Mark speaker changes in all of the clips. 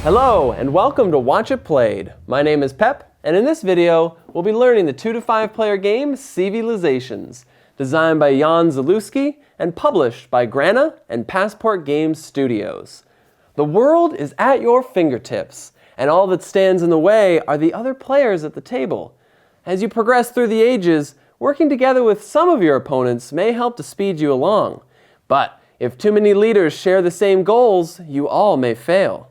Speaker 1: Hello, and welcome to Watch It Played. My name is Pep, and in this video, we'll be learning the 2 to 5 player game CVlizations, designed by Jan Zalewski and published by Grana and Passport Games Studios. The world is at your fingertips, and all that stands in the way are the other players at the table. As you progress through the ages, working together with some of your opponents may help to speed you along. But if too many leaders share the same goals, you all may fail.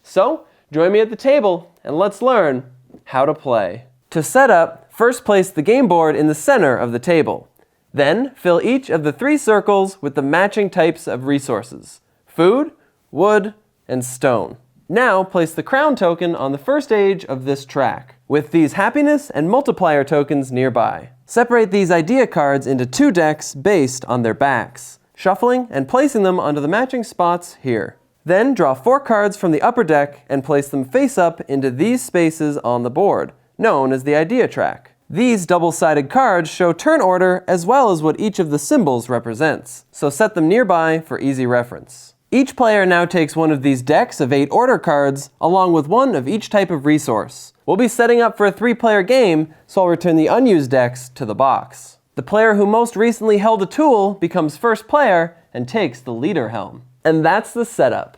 Speaker 1: So, join me at the table and let's learn how to play. To set up, first place the game board in the center of the table. Then, fill each of the 3 circles with the matching types of resources: food, wood, and stone. Now, place the crown token on the first edge of this track, with these happiness and multiplier tokens nearby. Separate these idea cards into 2 decks based on their backs, shuffling and placing them onto the matching spots here. Then draw 4 cards from the upper deck and place them face up into these spaces on the board, known as the idea track. These double-sided cards show turn order as well as what each of the symbols represents, so set them nearby for easy reference. Each player now takes one of these decks of 8 order cards, along with 1 of each type of resource. We'll be setting up for a 3-player game, so I'll return the unused decks to the box. The player who most recently held a tool becomes first player and takes the leader helm. And that's the setup.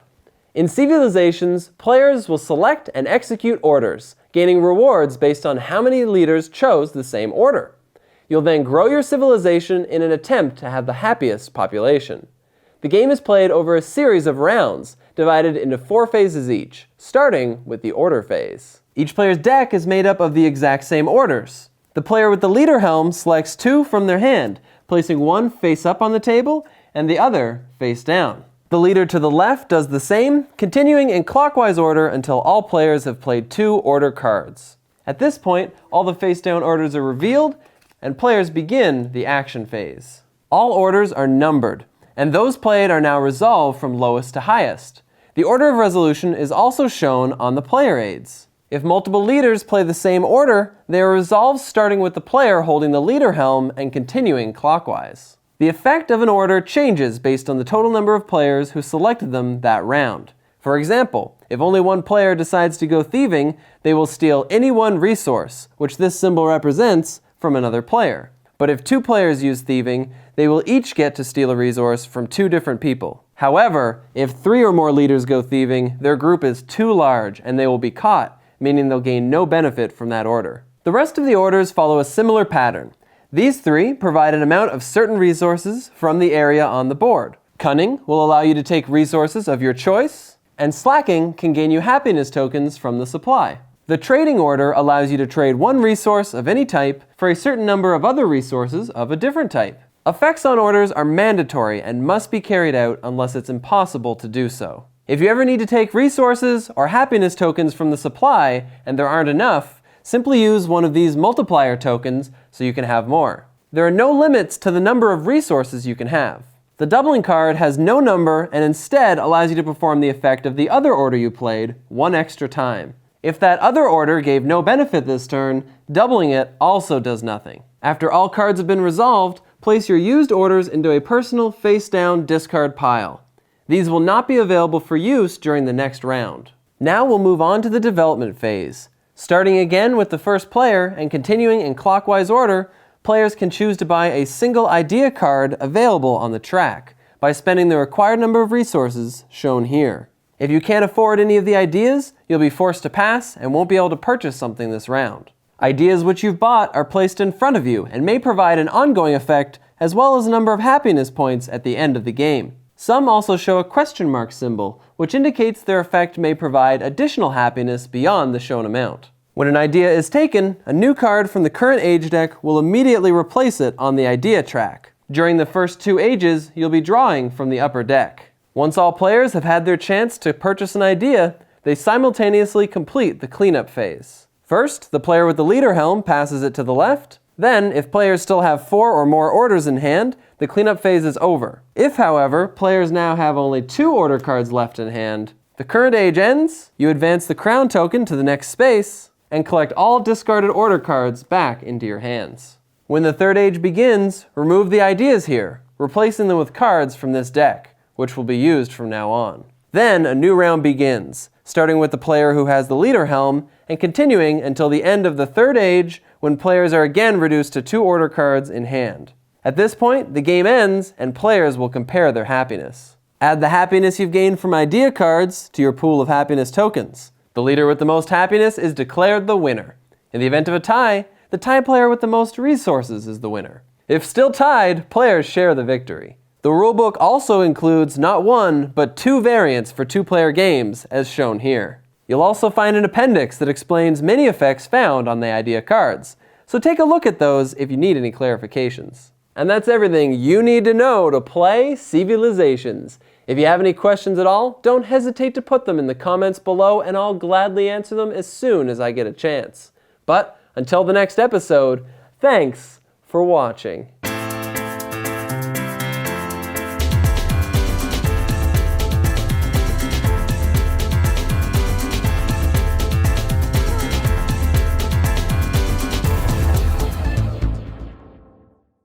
Speaker 1: In CVlizations, players will select and execute orders, gaining rewards based on how many leaders chose the same order. You'll then grow your civilization in an attempt to have the happiest population. The game is played over a series of rounds, divided into 4 phases each, starting with the order phase. Each player's deck is made up of the exact same orders. The player with the leader helm selects 2 from their hand, placing one face up on the table and the other face down. The leader to the left does the same, continuing in clockwise order until all players have played 2 order cards. At this point, all the face-down orders are revealed, and players begin the action phase. All orders are numbered, and those played are now resolved from lowest to highest. The order of resolution is also shown on the player aids. If multiple leaders play the same order, they are resolved starting with the player holding the leader helm and continuing clockwise. The effect of an order changes based on the total number of players who selected them that round. For example, if only one player decides to go thieving, they will steal any one resource, which this symbol represents, from another player. But if 2 players use thieving, they will each get to steal a resource from 2 different people. However, if 3 or more leaders go thieving, their group is too large and they will be caught, meaning they'll gain no benefit from that order. The rest of the orders follow a similar pattern. These 3 provide an amount of certain resources from the area on the board. Cunning will allow you to take resources of your choice, and slacking can gain you happiness tokens from the supply. The trading order allows you to trade 1 resource of any type for a certain number of other resources of a different type. Effects on orders are mandatory and must be carried out unless it's impossible to do so. If you ever need to take resources or happiness tokens from the supply and there aren't enough, simply use one of these multiplier tokens so you can have more. There are no limits to the number of resources you can have. The doubling card has no number and instead allows you to perform the effect of the other order you played 1 extra time. If that other order gave no benefit this turn, doubling it also does nothing. After all cards have been resolved, place your used orders into a personal face-down discard pile. These will not be available for use during the next round. Now we'll move on to the development phase. Starting again with the first player and continuing in clockwise order, players can choose to buy a single idea card available on the track by spending the required number of resources shown here. If you can't afford any of the ideas, you'll be forced to pass and won't be able to purchase something this round. Ideas which you've bought are placed in front of you and may provide an ongoing effect as well as a number of happiness points at the end of the game. Some also show a question mark symbol, which indicates their effect may provide additional happiness beyond the shown amount. When an idea is taken, a new card from the current age deck will immediately replace it on the idea track. During the first 2 ages, you'll be drawing from the upper deck. Once all players have had their chance to purchase an idea, they simultaneously complete the cleanup phase. First, the player with the leader helm passes it to the left. Then, if players still have 4 or more orders in hand, the cleanup phase is over. If, however, players now have only 2 order cards left in hand, the current age ends, you advance the crown token to the next space, and collect all discarded order cards back into your hands. When the third age begins, remove the ideas here, replacing them with cards from this deck, which will be used from now on. Then a new round begins. starting with the player who has the leader helm and continuing until the end of the third age when players are again reduced to 2 order cards in hand. At this point, the game ends and players will compare their happiness. Add the happiness you've gained from idea cards to your pool of happiness tokens. The leader with the most happiness is declared the winner. In the event of a tie, the tie player with the most resources is the winner. If still tied, players share the victory. The rulebook also includes not 1, but 2 variants for 2-player games, as shown here. You'll also find an appendix that explains many effects found on the idea cards, so take a look at those if you need any clarifications. And that's everything you need to know to play CVlizations. If you have any questions at all, don't hesitate to put them in the comments below and I'll gladly answer them as soon as I get a chance. But until the next episode, thanks for watching.